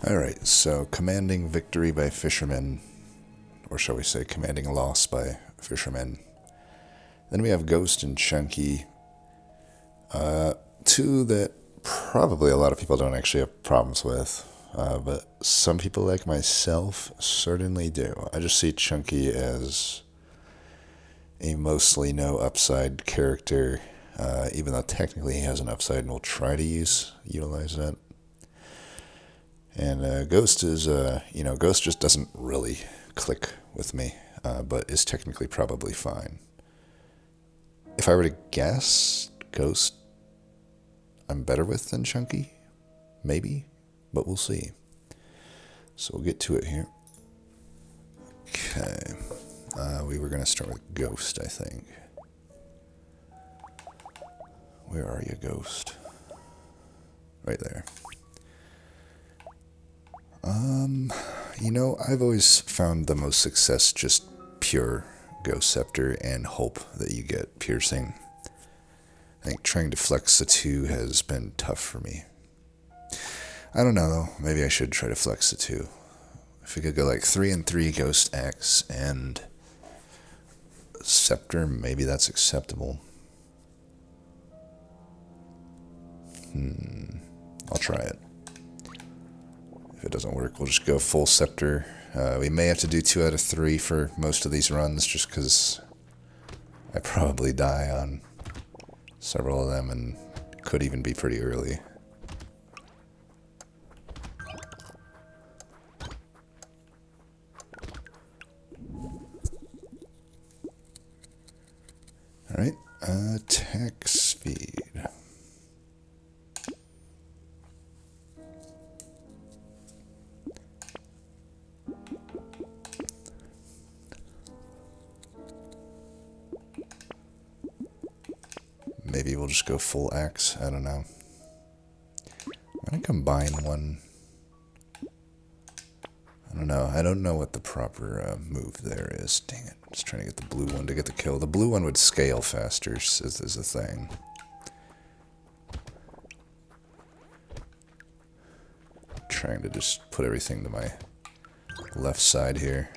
Alright, so commanding victory by fishermen, or shall we say commanding loss by fishermen. Then we have Ghost and Chunky, two that probably a lot of people don't actually have problems with, but some people like myself certainly do. I just see Chunky as a mostly no upside character, even though technically he has an upside and we'll try to utilize that. And Ghost is, Ghost just doesn't really click with me, but is technically probably fine. If I were to guess, Ghost I'm better with than Chunky, maybe, but we'll see. So we'll get to it here. Okay, we were going to start with Ghost, I think. Where are you, Ghost? Right there. I've always found the most success just pure Ghost Scepter and hope that you get piercing. I think trying to flex the two has been tough for me. I don't know though, maybe I should try to flex the two. If we could go like 3 and 3 Ghost X and Scepter, maybe that's acceptable. I'll try it. If it doesn't work, we'll just go full Scepter. We may have to do 2 out of 3 for most of these runs, just because I probably die on several of them and could even be pretty early. Alright, attack speed. Maybe we'll just go full axe, I don't know. I'm gonna combine one. I don't know. I don't know what the proper move there is. Dang it. Just trying to get the blue one to get the kill. The blue one would scale faster, is a thing. Trying to just put everything to my left side here.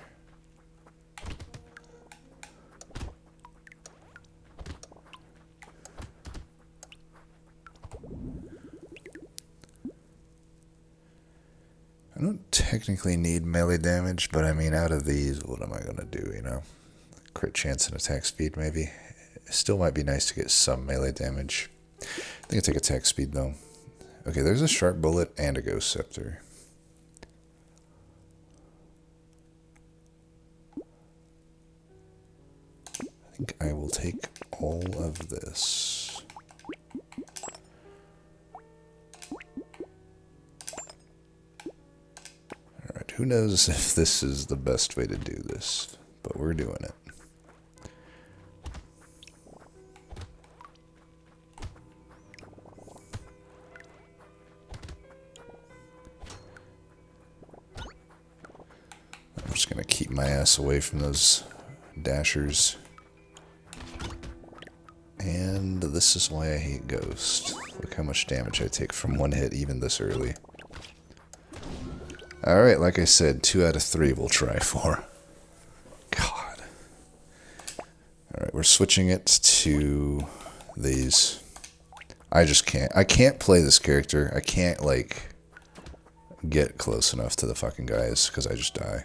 I don't technically need melee damage, but I mean, out of these, what am I going to do, Crit chance and attack speed, maybe. It still might be nice to get some melee damage. I think I take attack speed, though. Okay, there's a sharp bullet and a ghost scepter. I think I will take all of this. Alright, who knows if this is the best way to do this, but we're doing it. I'm just going to keep my ass away from those dashers. And this is why I hate Ghost. Look how much damage I take from one hit even this early. Alright, like I said, 2 out of 3 we'll try for. God. Alright, we're switching it to these. I can't play this character. I can't, get close enough to the fucking guys, because I just die.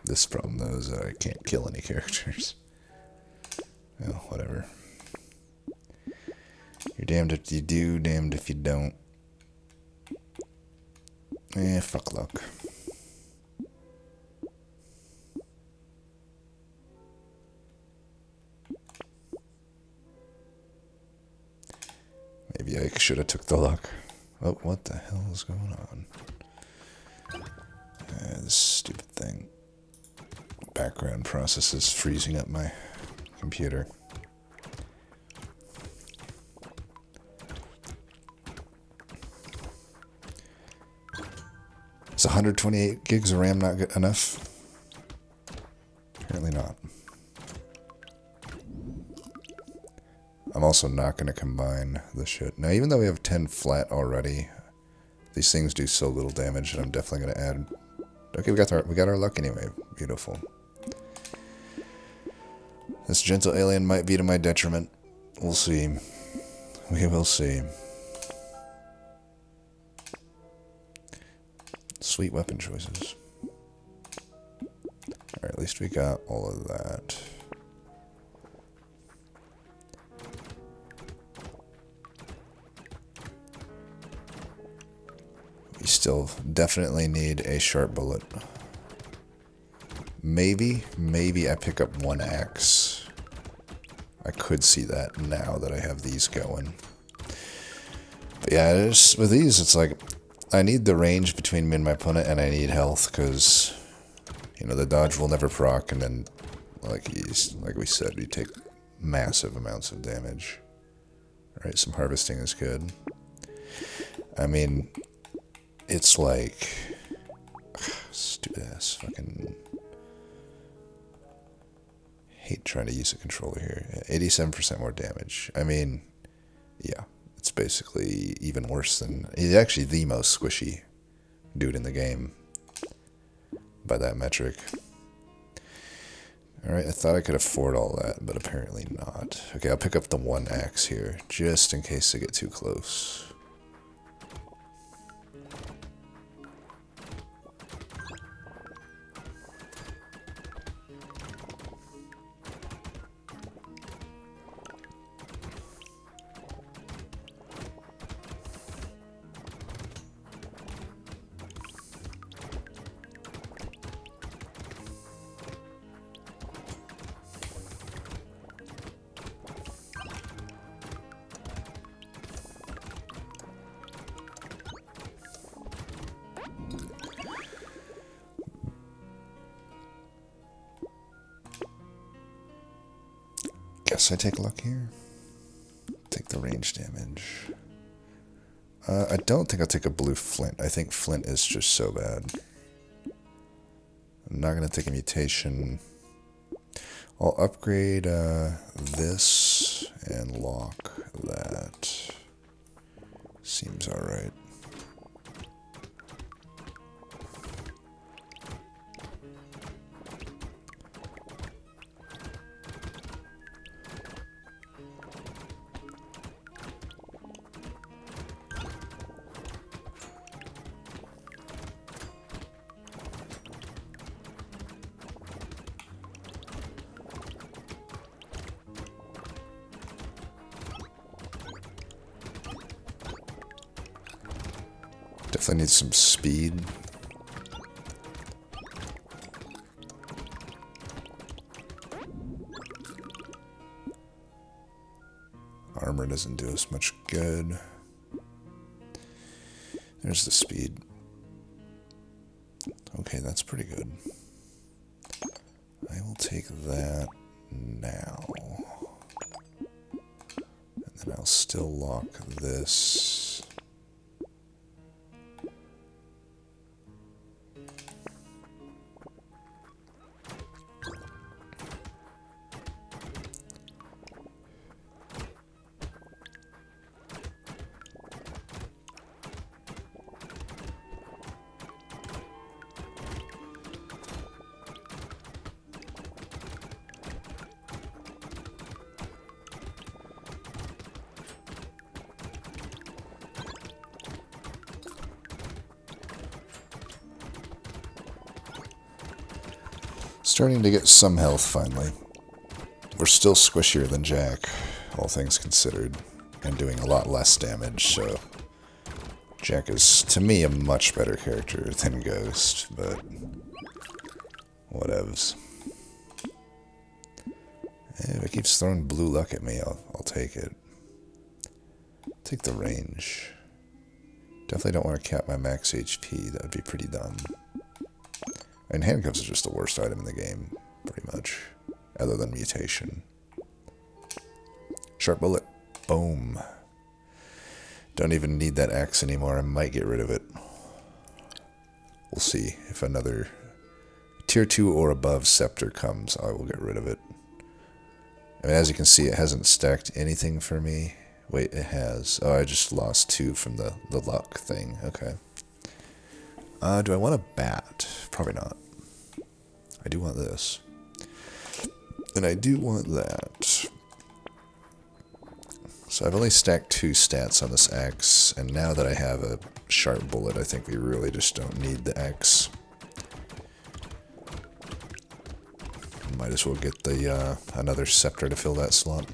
This problem, though, is that I can't kill any characters. Well, whatever. You're damned if you do, damned if you don't. Fuck luck. Maybe I should have took the luck. Oh, what the hell is going on? This stupid thing. Background process is freezing up my computer. Is 128 gigs of RAM not good enough? Apparently not. I'm also not going to combine the shit. Now, even though we have 10 flat already, these things do so little damage that I'm definitely going to add. Okay, we got our luck anyway. Beautiful. This gentle alien might be to my detriment. We'll see. We will see. Sweet weapon choices. Alright, at least we got all of that. We still definitely need a sharp bullet. Maybe I pick up one axe. I could see that now that I have these going. But yeah, with these, it's like, I need the range between me and my opponent, and I need health, because, you know, the dodge will never proc, and then, like we said, you take massive amounts of damage. Alright, some harvesting is good. I mean, it's like, stupid ass fucking, hate trying to use a controller here. 87% more damage. I mean, yeah, it's basically even worse than, he's actually the most squishy dude in the game by that metric. Alright, I thought I could afford all that, but apparently not. Okay, I'll pick up the one axe here, just in case they get too close. Guess I take luck here. Take the range damage. I don't think I'll take a blue flint. I think flint is just so bad. I'm not going to take a mutation. I'll upgrade this and lock that. Seems alright. Definitely need some speed. Armor doesn't do us much good. There's the speed. Okay, that's pretty good. I will take that now. And then I'll still lock this. Starting to get some health finally. We're still squishier than Jack, all things considered, and doing a lot less damage, so Jack is, to me, a much better character than Ghost, but whatevs. If it keeps throwing blue luck at me, I'll take it. Take the range. Definitely don't want to cap my max HP, that would be pretty dumb. And handcuffs are just the worst item in the game, pretty much, other than mutation. Sharp bullet. Boom. Don't even need that axe anymore. I might get rid of it. We'll see if another tier 2 or above scepter comes, I will get rid of it. I mean, as you can see, it hasn't stacked anything for me. Wait, it has. Oh, I just lost 2 from the luck thing. Okay. Do I want a bat? Probably not. I do want this. And I do want that. So I've only stacked 2 stats on this axe, and now that I have a sharp bullet, I think we really just don't need the axe. Might as well get the another scepter to fill that slot.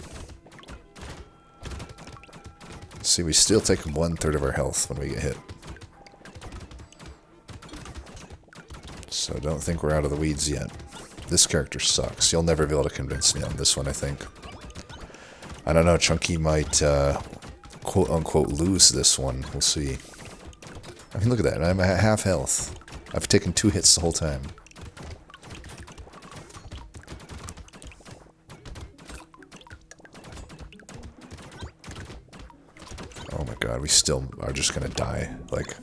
See, we still take 1/3 of our health when we get hit. So don't think we're out of the weeds yet. This character sucks. You'll never be able to convince me on this one, I think. I don't know, Chunky might, quote-unquote, lose this one. We'll see. I mean, look at that. I'm at half health. I've taken 2 hits the whole time. Oh my god, we still are just gonna die. Like,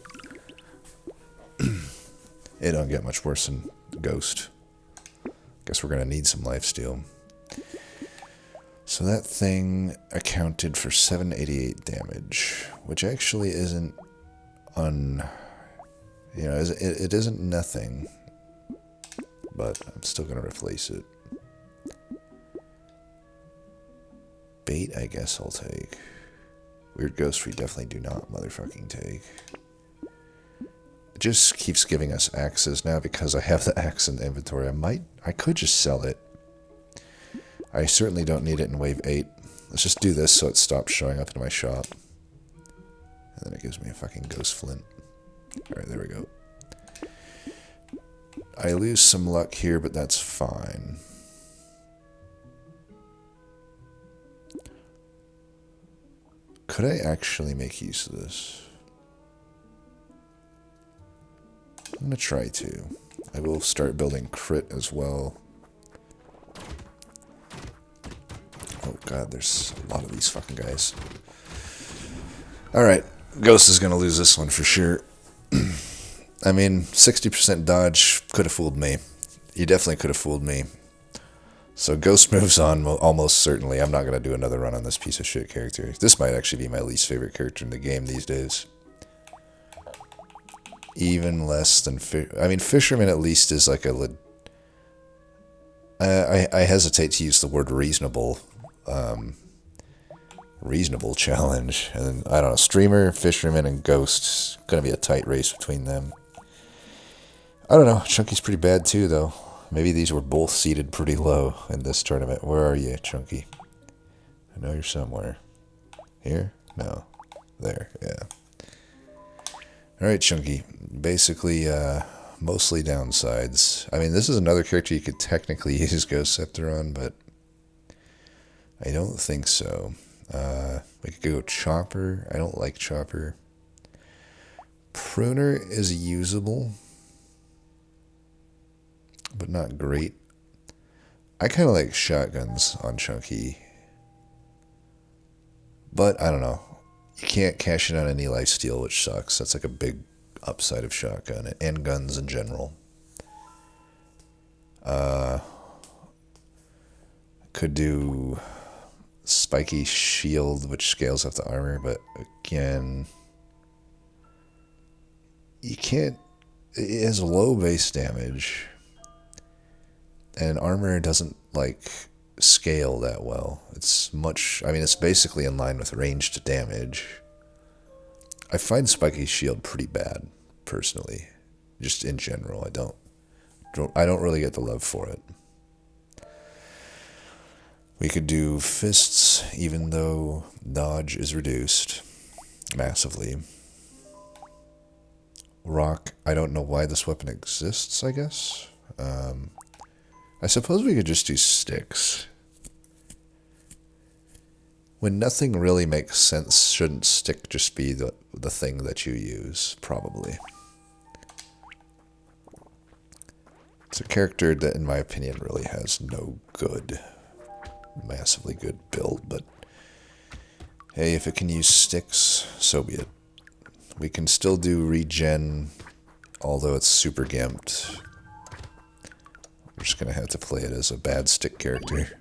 it don't get much worse than Ghost. Guess we're gonna need some lifesteal. So that thing accounted for 788 damage, which actually isn't it isn't nothing, but I'm still gonna replace it. Bait, I guess I'll take. Weird Ghost we definitely do not motherfucking take. It just keeps giving us axes now because I have the axe in the inventory. I could just sell it. I certainly don't need it in wave 8. Let's just do this so it stops showing up in my shop. And then it gives me a fucking ghost flint. Alright, there we go. I lose some luck here, but that's fine. Could I actually make use of this? I'm going to try to. I will start building crit as well. Oh god, there's a lot of these fucking guys. Alright, Ghost is going to lose this one for sure. I mean, 60% dodge could have fooled me. You definitely could have fooled me. So Ghost moves on almost certainly. I'm not going to do another run on this piece of shit character. This might actually be my least favorite character in the game these days. Even less than... I mean, Fisherman at least is like a... I hesitate to use the word reasonable. Reasonable challenge. And I don't know, Streamer, Fisherman, and Ghost. Gonna be a tight race between them. I don't know, Chunky's pretty bad too, though. Maybe these were both seated pretty low in this tournament. Where are you, Chunky? I know you're somewhere. Here? No. There, yeah. Alright, Chunky. Basically, mostly downsides. I mean, this is another character you could technically use Ghost Scepter on, but I don't think so. We could go Chopper. I don't like Chopper. Pruner is usable, but not great. I kind of like shotguns on Chunky, but I don't know. You can't cash in on any lifesteal, which sucks. That's like a big upside of shotgun and guns in general. Could do spiky shield, which scales up the armor, but again, you can't. It has low base damage, and armor doesn't like scale that well. It's much. I mean, it's basically in line with ranged damage. I find spiky shield pretty bad, personally. Just in general, I don't really get the love for it. We could do fists, even though dodge is reduced massively. Rock, I don't know why this weapon exists, I guess. I suppose we could just do sticks. When nothing really makes sense, shouldn't stick just be the thing that you use, probably. It's a character that, in my opinion, really has no massively good build, but hey, if it can use sticks, so be it. We can still do regen, although it's super gimped. just going to have to play it as a bad stick character.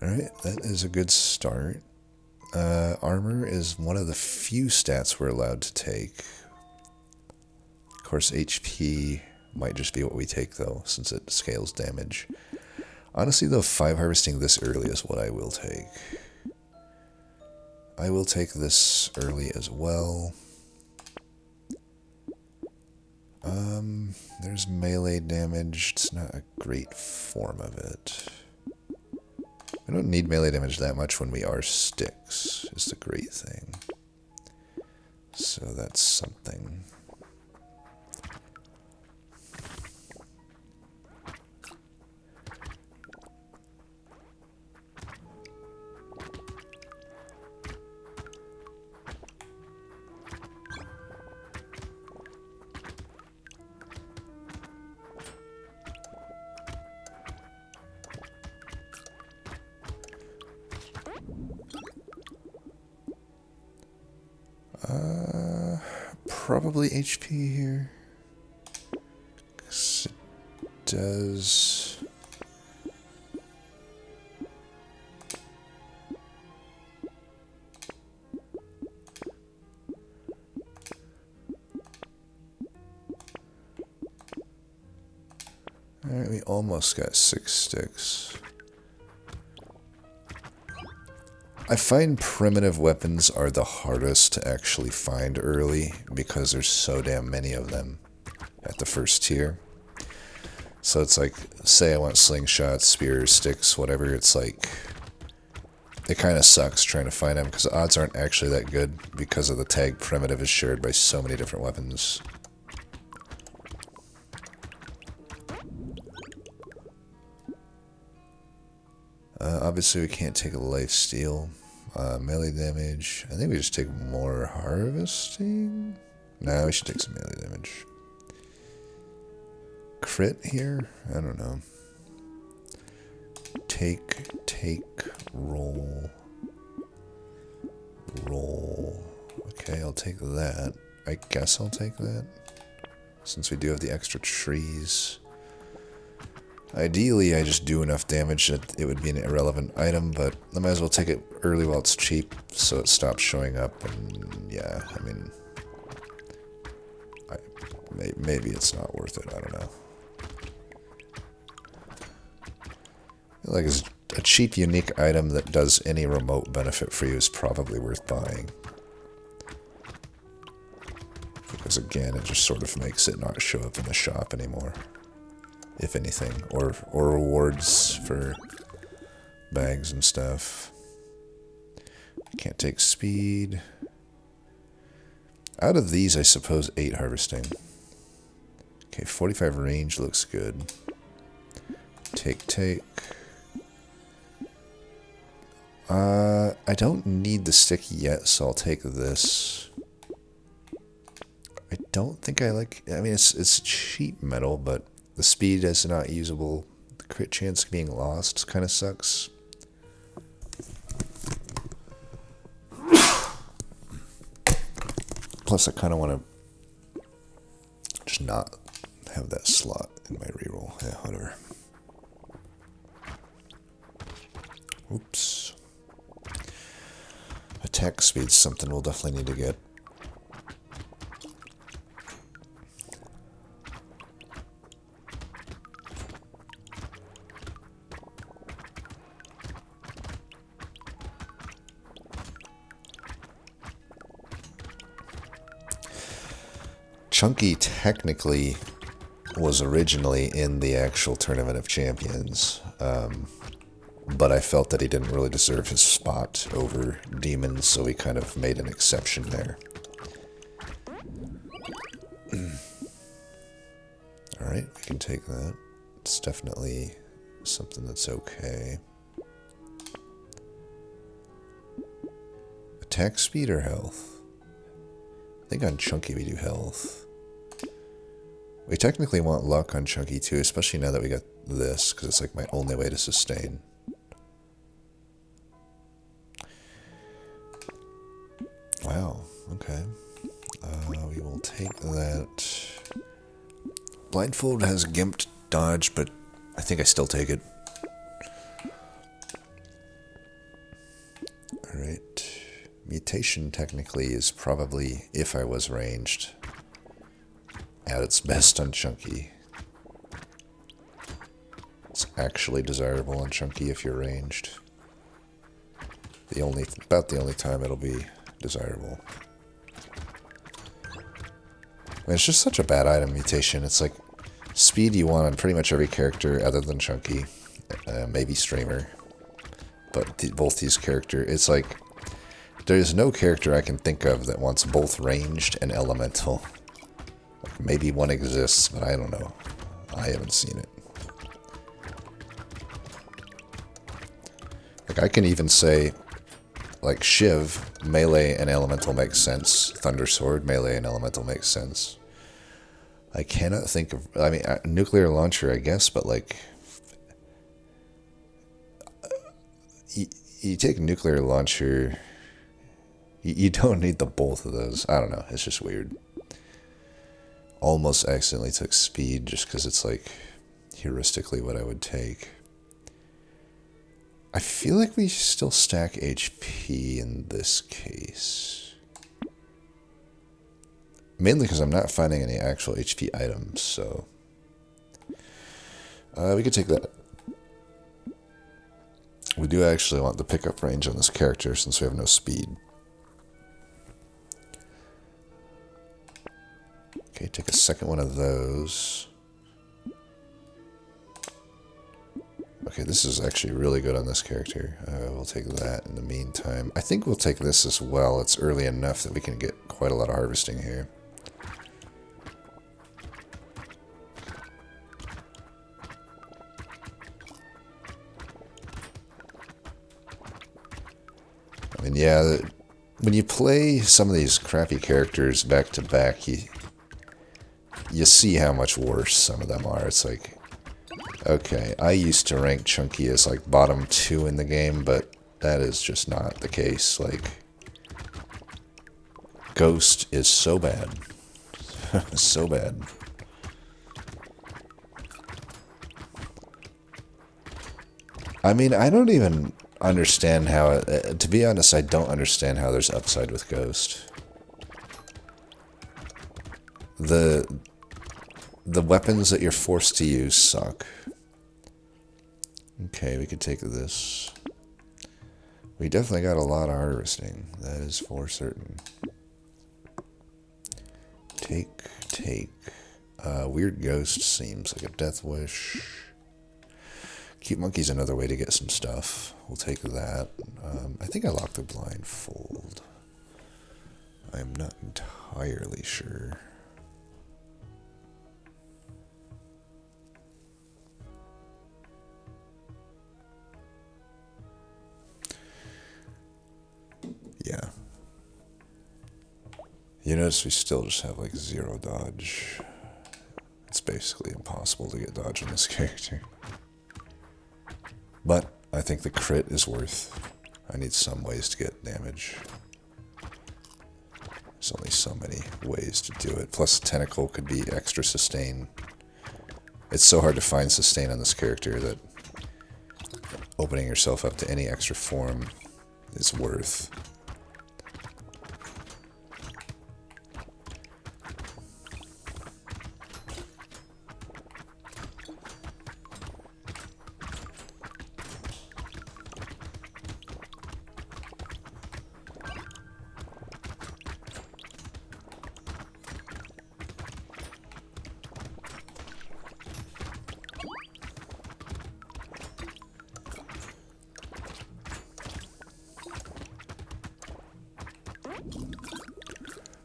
Alright, that is a good start. Armor is one of the few stats we're allowed to take. Of course, HP might just be what we take, though, since it scales damage. Honestly, though, 5 harvesting this early is what I will take. I will take this early as well. There's melee damage. It's not a great form of it. We don't need melee damage that much when we are sticks, is the great thing. So that's something. Probably HP here. 'Cause it does. Alright, we almost got 6 sticks. I find primitive weapons are the hardest to actually find early because there's so damn many of them at the first tier. So it's like, say I want slingshots, spears, sticks, whatever, it's like, it kind of sucks trying to find them because the odds aren't actually that good because of the tag primitive is shared by so many different weapons. Obviously we can't take a lifesteal. Melee damage. I think we just take more harvesting. No, we should take some melee damage. Crit here? I don't know. Take, roll. Roll. Okay, I'll take that. I guess I'll take that. Since we do have the extra trees. Ideally, I just do enough damage that it would be an irrelevant item, but I might as well take it early while it's cheap, so it stops showing up, and yeah, I mean, maybe it's not worth it, I don't know. I feel like it's a cheap, unique item that does any remote benefit for you is probably worth buying. Because again, it just sort of makes it not show up in the shop anymore. If anything, or rewards for bags and stuff. Can't take speed. Out of these, I suppose 8 harvesting. Okay, 45 range looks good. Take. I don't need the stick yet, so I'll take this. I don't think I like. I mean, it's cheap metal, but the speed is not usable. The crit chance being lost kind of sucks. Plus, I kind of want to just not have that slot in my reroll. Yeah, whatever. Oops. Attack speed's something we'll definitely need to get. Chunky technically was originally in the actual Tournament of Champions, but I felt that he didn't really deserve his spot over Demons, so we kind of made an exception there. Alright, we can take that. It's definitely something that's okay. Attack speed or health? I think on Chunky we do health. We technically want luck on Chunky too, especially now that we got this, because it's like my only way to sustain. Wow, okay. We will take that. Blindfold has gimped dodge, but I think I still take it. Alright. Mutation technically is probably, if I was ranged, at its best on Chunky. It's actually desirable on Chunky if you're ranged. About the only time it'll be desirable. And it's just such a bad item, Mutation. It's like speed you want on pretty much every character other than Chunky. Maybe Streamer. But both these characters, it's like there's no character I can think of that wants both ranged and elemental. Like maybe one exists, but I don't know. I haven't seen it. Like I can even say, like Shiv, melee and elemental makes sense. Thunder Sword, melee and elemental makes sense. I cannot think of, I mean, nuclear launcher, I guess, but like, you take nuclear launcher, you don't need the both of those. I don't know, it's just weird. Almost accidentally took speed just because it's like heuristically what I would take. I feel like we still stack HP in this case. Mainly because I'm not finding any actual HP items, so... we could take that. We do actually want the pickup range on this character since we have no speed. Okay, take a second one of those. Okay, this is actually really good on this character. We'll take that in the meantime. I think we'll take this as well. It's early enough that we can get quite a lot of harvesting here. I mean, yeah, when you play some of these crappy characters back to back, you see how much worse some of them are. It's like, okay, I used to rank Chunky as like bottom 2 in the game, but that is just not the case. Like, Ghost is so bad. So bad. I mean, I don't even understand how, to be honest, I don't understand how there's upside with Ghost. The weapons that you're forced to use suck. Okay, we could take this. We definitely got a lot of harvesting. That is for certain. Take. Weird Ghost seems like a death wish. Cute Monkey's another way to get some stuff. We'll take that. I think I locked the blindfold. I'm not entirely sure. Yeah. You notice we still just have like 0 dodge. It's basically impossible to get dodge on this character. But I think the crit is worth. I need some ways to get damage. There's only so many ways to do it. Plus Tentacle could be extra sustain. It's so hard to find sustain on this character that opening yourself up to any extra form is worth.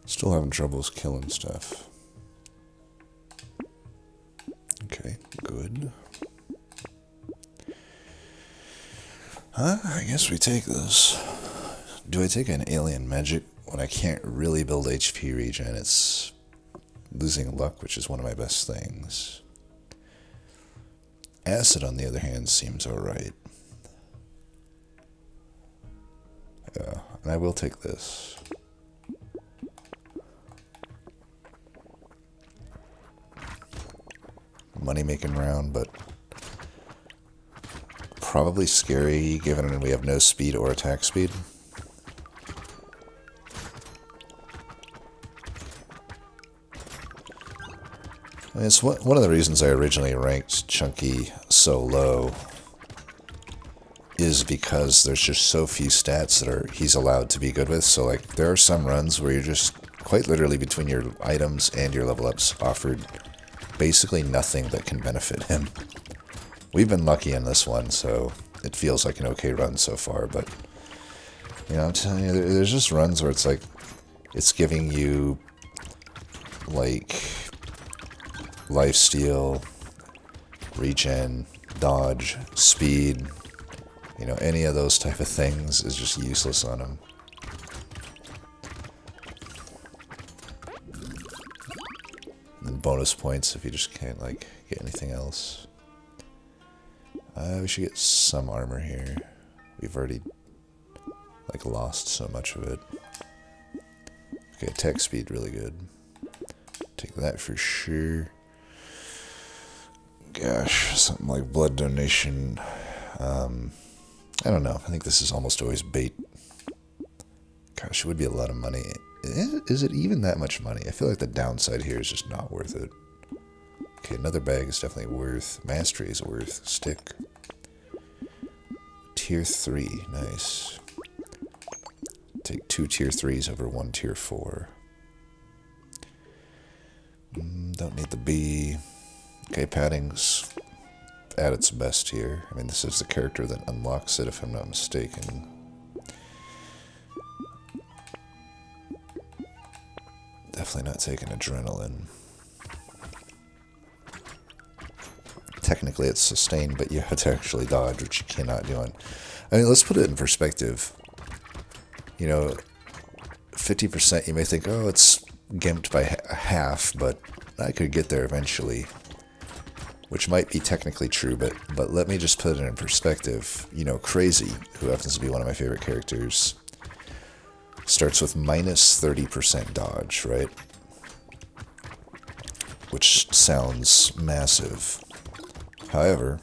Still having troubles killing stuff. Okay, good. I guess we take this. Do I take an alien magic when I can't really build HP regen? It's losing luck, which is one of my best things. Acid, on the other hand, seems alright. Yeah, and I will take this. money-making round, but probably scary given we have no speed or attack speed. I mean, it's one of the reasons I originally ranked Chunky so low is because there's just so few stats that he's allowed to be good with. So like there are some runs where you're just quite literally between your items and your level ups offered basically nothing that can benefit him. We've been lucky in this one, so it feels like an okay run so far, but you know, I'm telling you, there's just runs where it's like it's giving you like lifesteal, regen, dodge, speed. You know, any of those type of things is just useless on him. And bonus points if you just can't, like, get anything else. We should get some armor here. We've already, like, lost so much of it. Okay, attack speed, really good. Take that for sure. Gosh, something like blood donation. I don't know. I think this is almost always bait. Gosh, it would be a lot of money. Is it even that much money? I feel like the downside here is just not worth it. Okay, another bag is definitely worth. Mastery is worth. Stick. Tier 3. Nice. Take 2 tier 3s over 1 tier 4. Don't need the B. Okay, padding's at its best here. I mean, this is the character that unlocks it, if I'm not mistaken. Definitely not taking adrenaline. Technically, it's sustained, but you have to actually dodge, which you cannot do on. I mean, let's put it in perspective. You know, 50%, you may think, oh, it's gimped by half, but I could get there eventually. Which might be technically true, but let me just put it in perspective. You know, Crazy, who happens to be one of my favorite characters, starts with minus 30% dodge, right? Which sounds massive. However,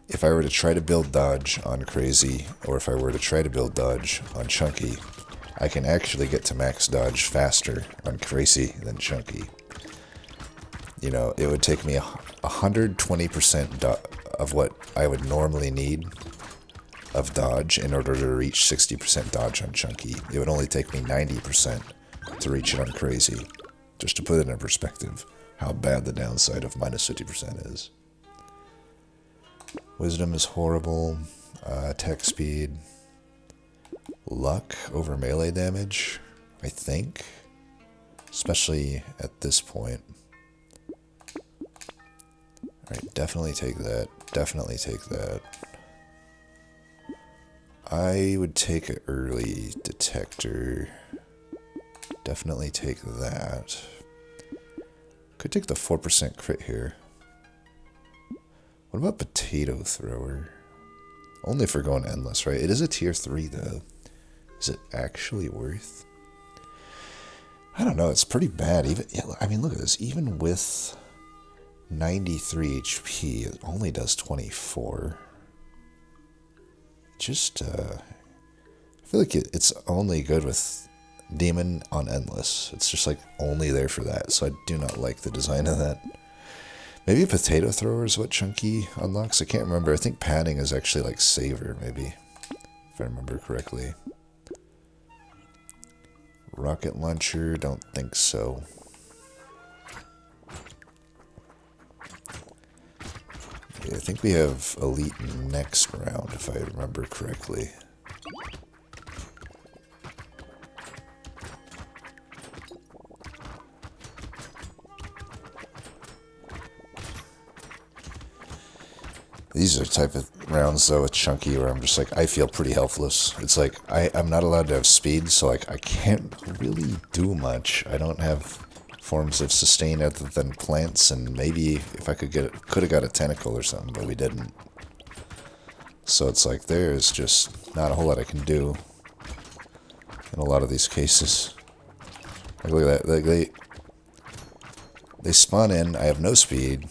if I were to try to build dodge on Crazy, or if I were to try to build dodge on Chunky, I can actually get to max dodge faster on Crazy than Chunky. You know, it would take me 120% of what I would normally need of dodge in order to reach 60% dodge on Chunky. It would only take me 90% to reach it on Crazy. Just to put it in perspective, how bad the downside of minus 50% is. Wisdom is horrible. Attack speed. Luck over melee damage, I think. Especially at this point. Alright, definitely take that. Definitely take that. I would take an early detector. Definitely take that. Could take the 4% crit here. What about Potato Thrower? Only if we're going endless, right? It is a tier 3 though. Is it actually worth? I don't know, it's pretty bad. Even I mean, look at this. Even with 93 HP, it only does 24. Just, I feel like it's only good with Demon on Endless. It's just like only there for that, so I do not like the design of that. Maybe Potato Thrower is what Chunky unlocks? I can't remember. I think Padding is actually like Saver, maybe, if I remember correctly. Rocket Launcher, don't think so. Yeah, I think we have Elite next round, if I remember correctly. These are the type of rounds, though, with Chunky, where I'm just like, I feel pretty helpless. It's like, I'm not allowed to have speed, so like, I can't really do much. I don't have forms of sustain other than plants, and maybe if I could have got a tentacle or something, but we didn't. So it's like, there's just not a whole lot I can do in a lot of these cases. Like, look at that. Like, they spawn in, I have no speed,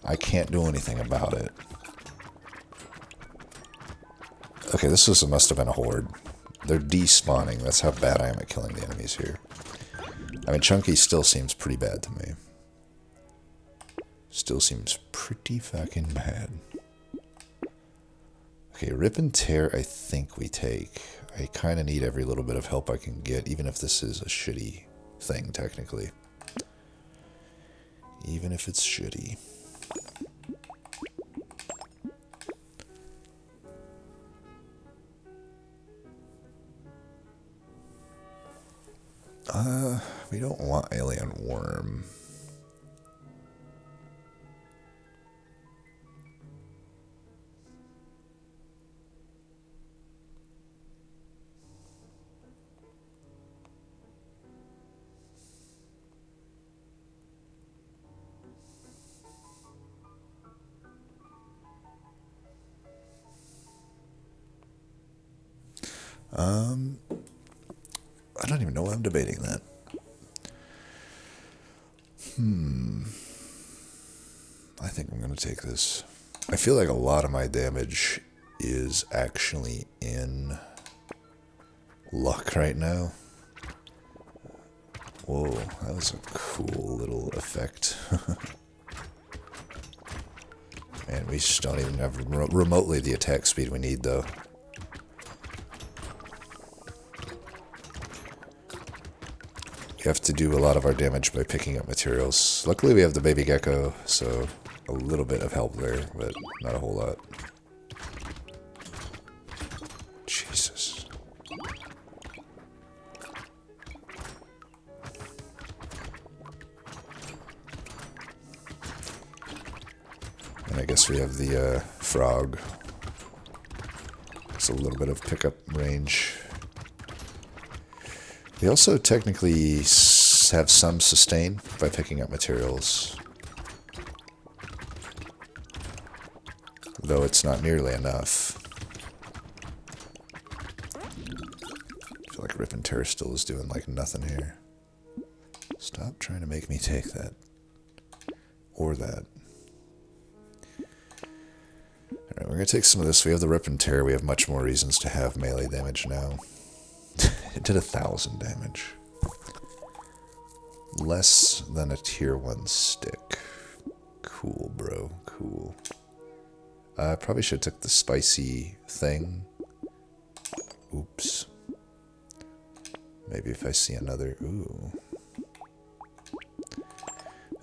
I can't do anything about it. Okay, must have been a horde. They're despawning. That's how bad I am at killing the enemies here. I mean, Chunky still seems pretty bad to me. Still seems pretty fucking bad. Okay, Rip and Tear I think we take. I kind of need every little bit of help I can get, even if this is a shitty thing, technically. Even if it's shitty. We don't want Alien Worm. I don't even know why I'm debating that. I think I'm going to take this. I feel like a lot of my damage is actually in luck right now. Whoa, that was a cool little effect. And we just don't even have remotely the attack speed we need, though. We have to do a lot of our damage by picking up materials. Luckily we have the baby gecko, so a little bit of help there, but not a whole lot. Jesus. And I guess we have the frog. It's a little bit of pickup range. We also technically have some sustain by picking up materials. Though it's not nearly enough. I feel like Rip and Tear still is doing like nothing here. Stop trying to make me take that. Or that. Alright, we're going to take some of this. We have the Rip and Tear. We have much more reasons to have melee damage now. It did 1,000 damage. Less than a tier 1 stick. Cool, bro. Cool. I probably should have took the spicy thing. Oops. Maybe if I see another... Ooh.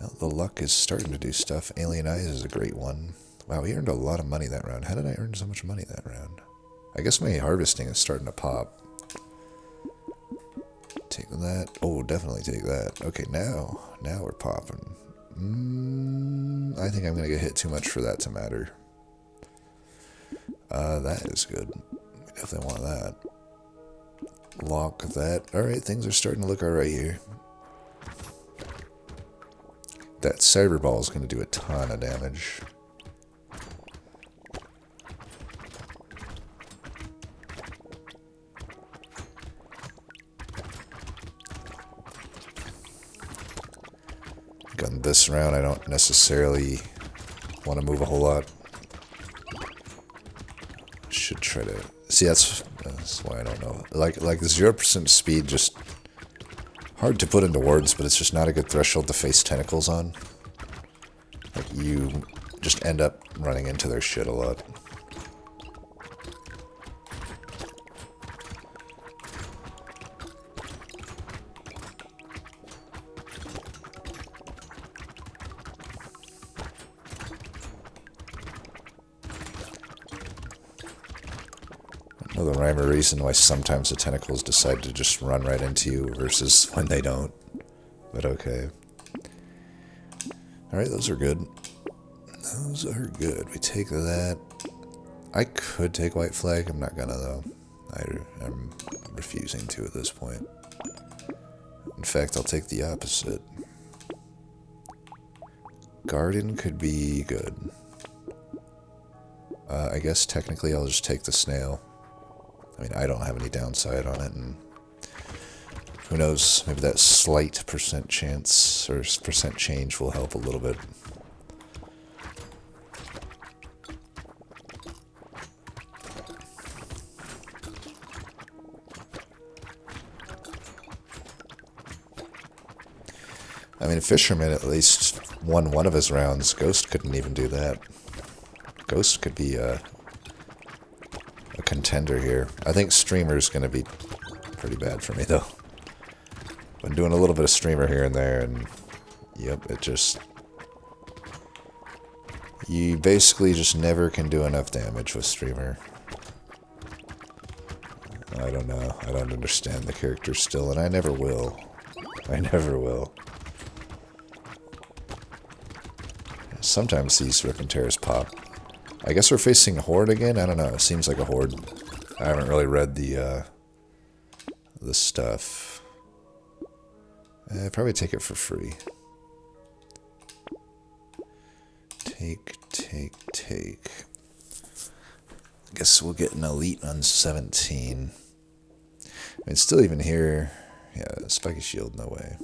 Well, the luck is starting to do stuff. Alien Eyes is a great one. Wow, we earned a lot of money that round. How did I earn so much money that round? I guess my harvesting is starting to pop. Take that. Oh, definitely take that. Okay, now we're popping. I think I'm going to get hit too much for that to matter. That is good. We definitely want that. Lock that. Alright, things are starting to look alright here. That cyber ball is going to do a ton of damage. Gun this round, I don't necessarily want to move a whole lot. Should try to see. That's why I don't know. Like the 0% speed, just hard to put into words, but it's just not a good threshold to face tentacles on. Like you just end up running into their shit a lot. The rhyme or reason why sometimes the tentacles decide to just run right into you versus when they don't. But okay. Alright, those are good. Those are good. We take that. I could take White Flag. I'm not gonna, though. I'm refusing to at this point. In fact, I'll take the opposite. Garden could be good. I guess technically I'll just take the snail. I mean, I don't have any downside on it, and who knows, maybe that slight percent chance or percent change will help a little bit. I mean, Fisherman at least won one of his rounds. Ghost couldn't even do that. Ghost could be a contender here. I think Streamer's going to be pretty bad for me, though. Been doing a little bit of Streamer here and there, and yep, it just... You basically just never can do enough damage with Streamer. I don't know. I don't understand the character still, and I never will. I never will. Sometimes these Rip and Tears pop. I guess we're facing a Horde again? I don't know. It seems like a Horde. I haven't really read the stuff. I'd probably take it for free. Take. I guess we'll get an Elite on 17. I mean, still even here. Yeah, Spiky Shield, no way.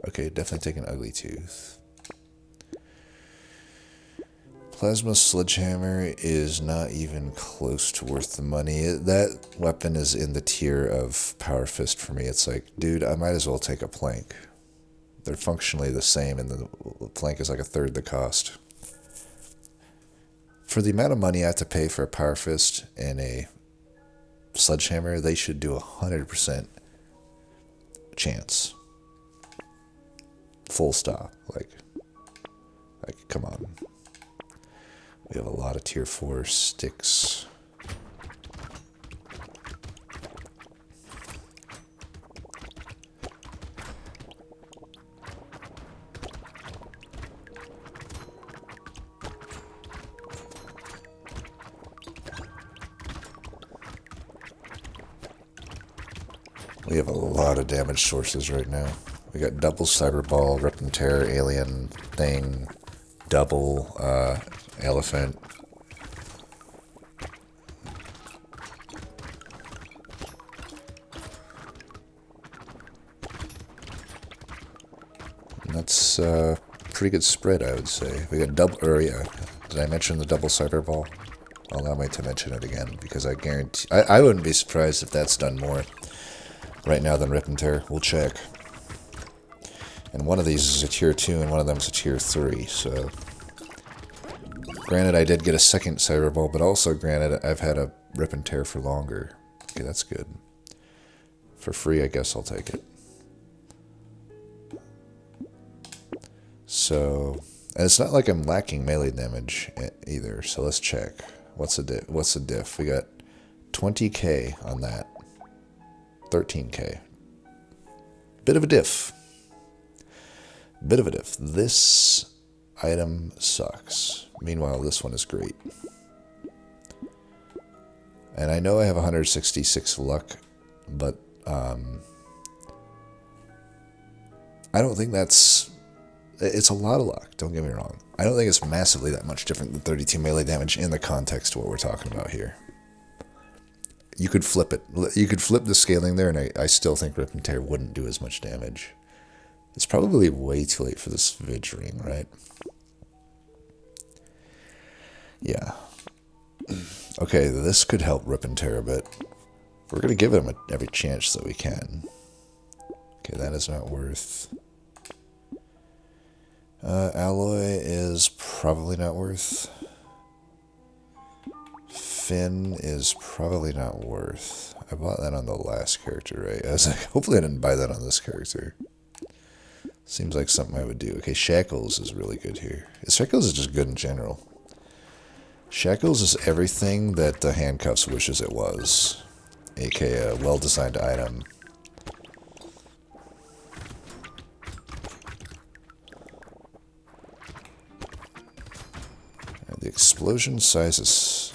Okay, definitely take an Ugly Tooth. Plasma Sledgehammer is not even close to worth the money. That weapon is in the tier of Power Fist for me. It's like, dude, I might as well take a Plank. They're functionally the same, and the Plank is like a third the cost. For the amount of money I have to pay for a Power Fist and a Sledgehammer, they should do 100% chance. Full stop. Like, come on. We have a lot of tier 4 sticks. We have a lot of damage sources right now. We got double Cyber Ball, Rip and Tear, Alien Thing, double Elephant. And that's a pretty good spread, I would say. We got double, or yeah, did I mention the double Cyber Ball? Allow me to mention it again, because I guarantee, I wouldn't be surprised if that's done more right now than Rip and Tear. We'll check. And one of these is a tier 2 and one of them is a tier 3, so... Granted, I did get a second Cyber Ball, but also granted, I've had a Rip and Tear for longer. Okay, that's good. For free, I guess I'll take it. So... And it's not like I'm lacking melee damage either, so let's check. What's the diff? We got 20k on that. 13k. Bit of a diff. Bit of a diff. This item sucks. Meanwhile, this one is great. And I know I have 166 luck, but I don't think that's... It's a lot of luck, don't get me wrong. I don't think it's massively that much different than 32 melee damage in the context of what we're talking about here. You could flip it. You could flip the scaling there, and I still think Rip and Tear wouldn't do as much damage. It's probably way too late for this Vidge ring, right? Yeah. Okay, this could help Rip and Tear a bit. We're going to give him every chance that we can. Okay, that is not worth... Alloy is probably not worth. Fin is probably not worth. I bought that on the last character, right? I was like, hopefully I didn't buy that on this character. Seems like something I would do. Okay, Shackles is really good here. Shackles is just good in general. Shackles is everything that the Handcuffs wishes it was. aka a well-designed item. The explosion size is...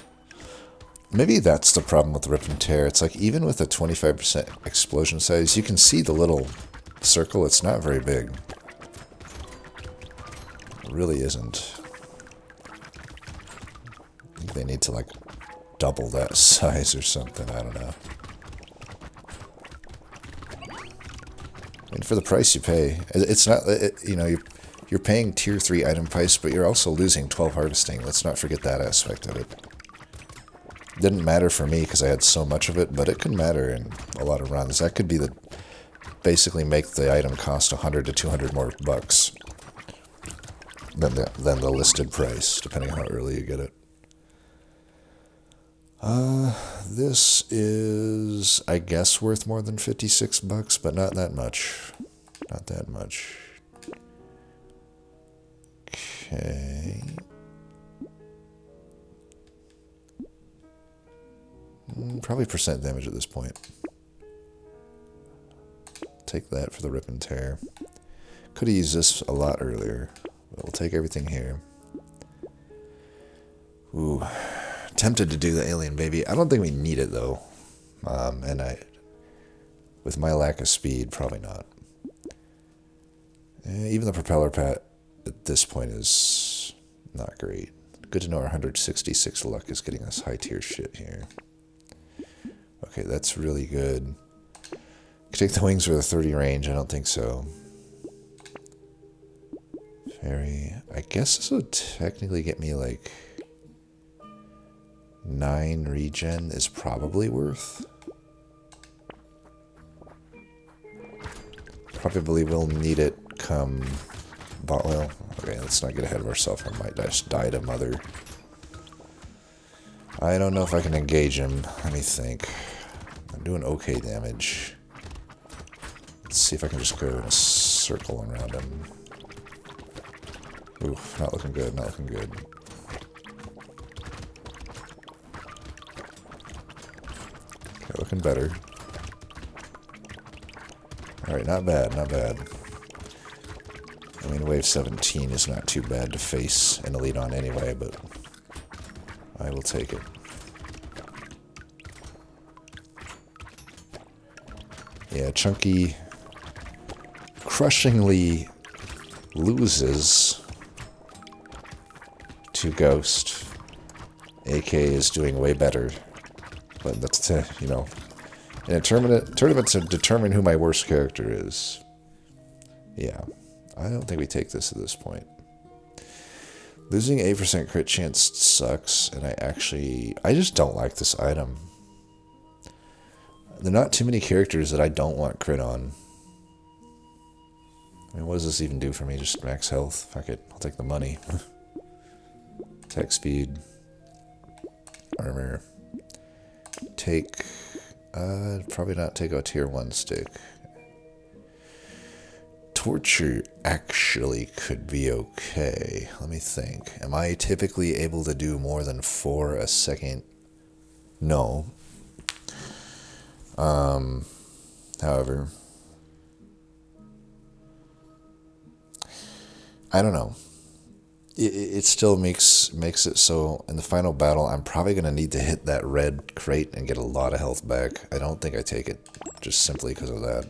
Maybe that's the problem with Rip and Tear. It's like, even with a 25% explosion size, you can see the little circle. It's not very big. It really isn't. I think they need to, like, double that size or something. I don't know. I mean, for the price you pay, it's not... you know, you're paying tier 3 item price, but you're also losing 12 harvesting. Let's not forget that aspect of it. Didn't matter for me because I had so much of it, but it could matter in a lot of runs. That could be the basically make the item cost 100 to 200 more bucks than the listed price, depending on how early you get it. This is, I guess, worth more than 56 bucks, but not that much. Not that much. Okay. Probably percent damage at this point. Take that for the rip and tear. Could have used this a lot earlier, but we'll take everything here. Ooh. Tempted to do the alien baby. I don't think we need it though. And with my lack of speed, probably not. Even the propeller pat at this point is not great. Good to know our 166 luck is getting us high tier shit here. Okay, that's really good. Could take the wings with a 30 range. I don't think so. Fairy. I guess this would technically get me like 9 regen is probably worth. Probably will need it come bot oil. Okay, let's not get ahead of ourselves. I might just die to mother. I don't know if I can engage him. Let me think. I'm doing okay damage. Let's see if I can just go in a circle around him. Oof, not looking good, not looking good. Okay, looking better. Alright, not bad, not bad. I mean, wave 17 is not too bad to face an elite on anyway, but I will take it. Yeah, Chunky crushingly loses to Ghost. AK is doing way better. But that's to, you know, in a tournament to determine who my worst character is. Yeah, I don't think we take this at this point. Losing 8% crit chance sucks, and I just don't like this item. There are not too many characters that I don't want crit on. I mean, what does this even do for me? Just max health? Fuck it, I'll take the money. Attack speed. Armor. Take, probably not take a tier 1 stick. Torture actually could be okay. Let me think. Am I typically able to do more than 4 a second? No. However, I don't know. It still makes it so in the final battle, I'm probably going to need to hit that red crate and get a lot of health back. I don't think I take it just simply because of that.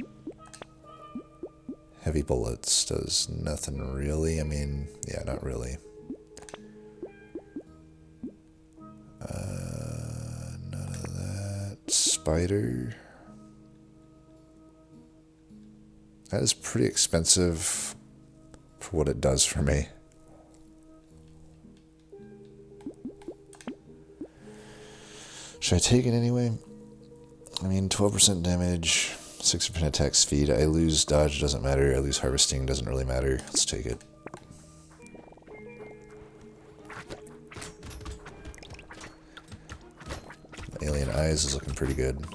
Heavy bullets does nothing really. I mean, yeah, not really. None of that. Spider. That is pretty expensive for what it does for me. Should I take it anyway? I mean, 12% damage, 6% attack speed. I lose dodge, doesn't matter. I lose harvesting, doesn't really matter. Let's take it. Alien Eyes is looking pretty good.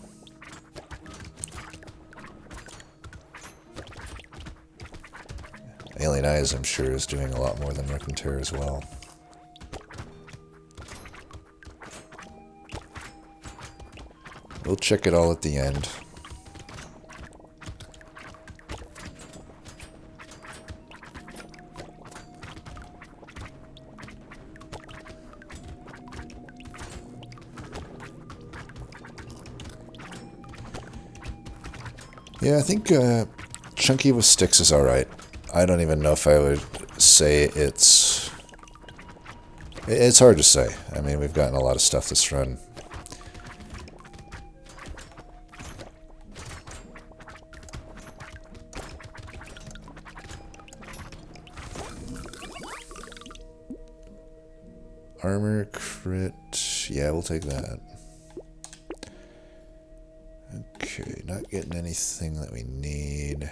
Alien Eyes, I'm sure, is doing a lot more than Rip and Tear as well. We'll check it all at the end. Yeah, I think Chunky with sticks is alright. I don't even know if I would say it's hard to say. I mean, we've gotten a lot of stuff this run. Armor, crit, yeah, we'll take that. Okay, not getting anything that we need.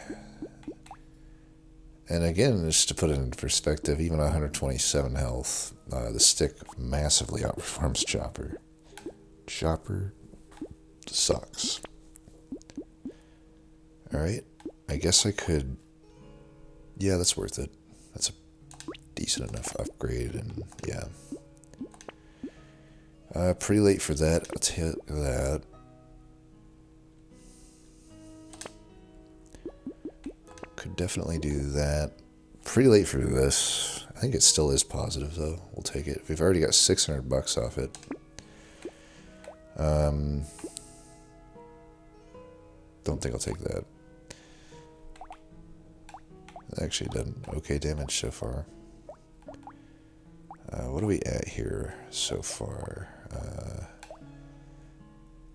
And again, just to put it into perspective, even 127 health, the stick massively outperforms Chopper. Chopper sucks. Alright, I guess I could... Yeah, that's worth it. That's a decent enough upgrade, and yeah. Pretty late for that. Let's hit that. Could definitely do that. Pretty late for this. I think it still is positive, though. We'll take it. We've already got $600 off it. Don't think I'll take that. Actually done okay damage so far. What are we at here so far?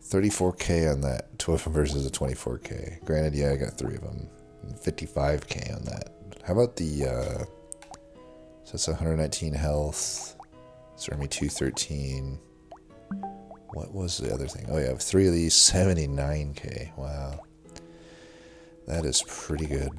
34k on that 12 versus a 24k. Granted, yeah, I got 3 of them. 55k on that. How about the, so that's 119 health. It's me 213. What was the other thing? Oh yeah, 3 of these, 79k. Wow. That is pretty good.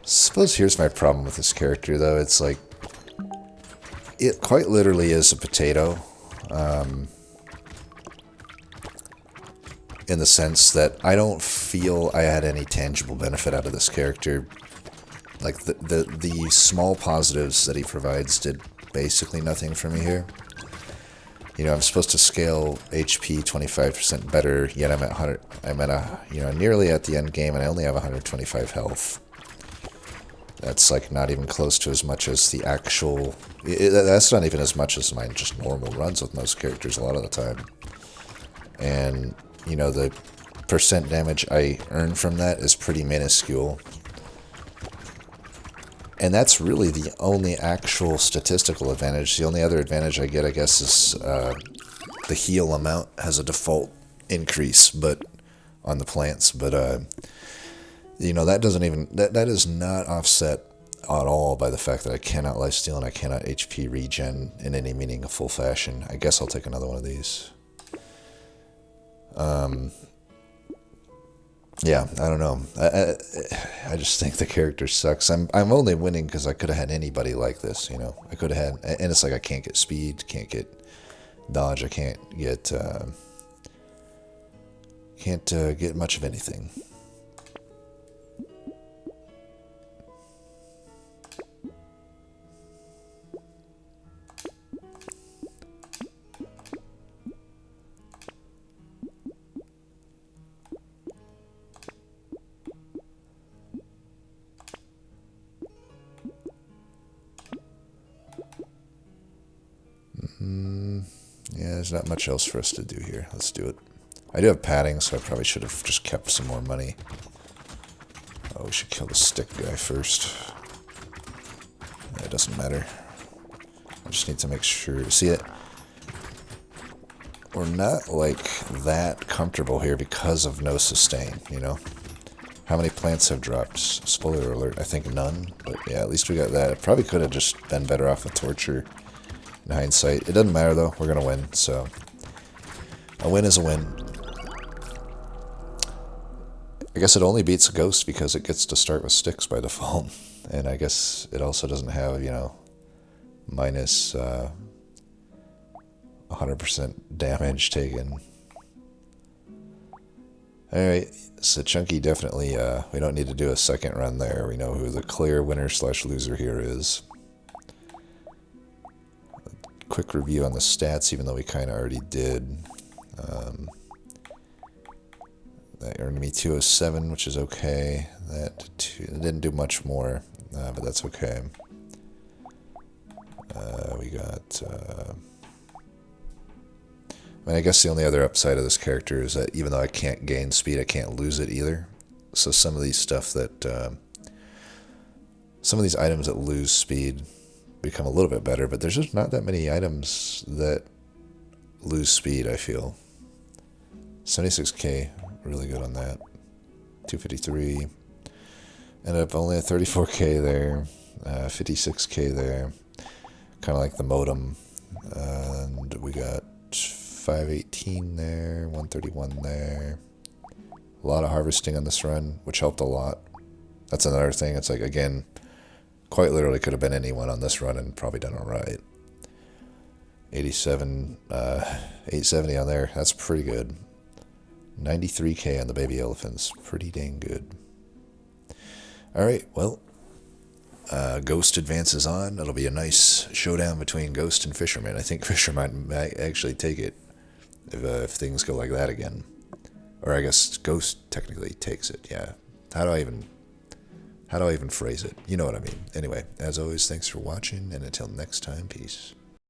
Suppose here's my problem with this character, though. It's like, it quite literally is a potato. In the sense that I don't feel I had any tangible benefit out of this character. Like, the small positives that he provides did basically nothing for me here. You know, I'm supposed to scale HP 25% better, yet I'm at 100. I'm at a, you know, nearly at the end game, and I only have 125 health. That's like not even close to as much as the actual... that's not even as much as my just normal runs with most characters a lot of the time. And, you know, the percent damage I earn from that is pretty minuscule. And that's really the only actual statistical advantage. The only other advantage I get, I guess, is the heal amount has a default increase but on the plants. But... you know, that doesn't even, that is not offset at all by the fact that I cannot lifesteal and I cannot HP regen in any meaningful fashion. I guess I'll take another one of these. Yeah, I don't know. I just think the character sucks. I'm only winning because I could have had anybody like this, you know. I could have had, and it's like I can't get speed, can't get dodge, I can't get much of anything. Yeah, there's not much else for us to do here. Let's do it. I do have padding, so I probably should have just kept some more money. Oh, we should kill the stick guy first. It doesn't matter. I just need to make sure. See it? We're not, like, that comfortable here because of no sustain, you know? How many plants have dropped? Spoiler alert, I think none. But yeah, at least we got that. It probably could have just been better off with torture. In hindsight, it doesn't matter though, we're gonna win, so a win is a win. I guess it only beats a ghost because it gets to start with sticks by default, and I guess it also doesn't have, you know, minus 100% damage taken. Alright, so Chunky definitely, we don't need to do a second run there. We know who the clear winner / loser here is. Quick review on the stats, even though we kind of already did. That earned me 207, which is okay. That didn't do much more, but that's okay. We got... I mean, I guess the only other upside of this character is that even though I can't gain speed, I can't lose it either. So some of these stuff that... some of these items that lose speed become a little bit better, but there's just not that many items that lose speed, I feel. 76k, really good on that. 253. Ended up only at 34k there. 56k there. Kind of like the modem. And we got 518 there, 131 there. A lot of harvesting on this run, which helped a lot. That's another thing. It's like, again, quite literally could have been anyone on this run and probably done all right. 87, 870 on there. That's pretty good. 93k on the baby elephants. Pretty dang good. All right, well, Ghost advances on. It'll be a nice showdown between Ghost and Fisherman. I think Fisherman might actually take it if things go like that again. Or I guess Ghost technically takes it, yeah. How do I even phrase it? You know what I mean. Anyway, as always, thanks for watching, and until next time, peace.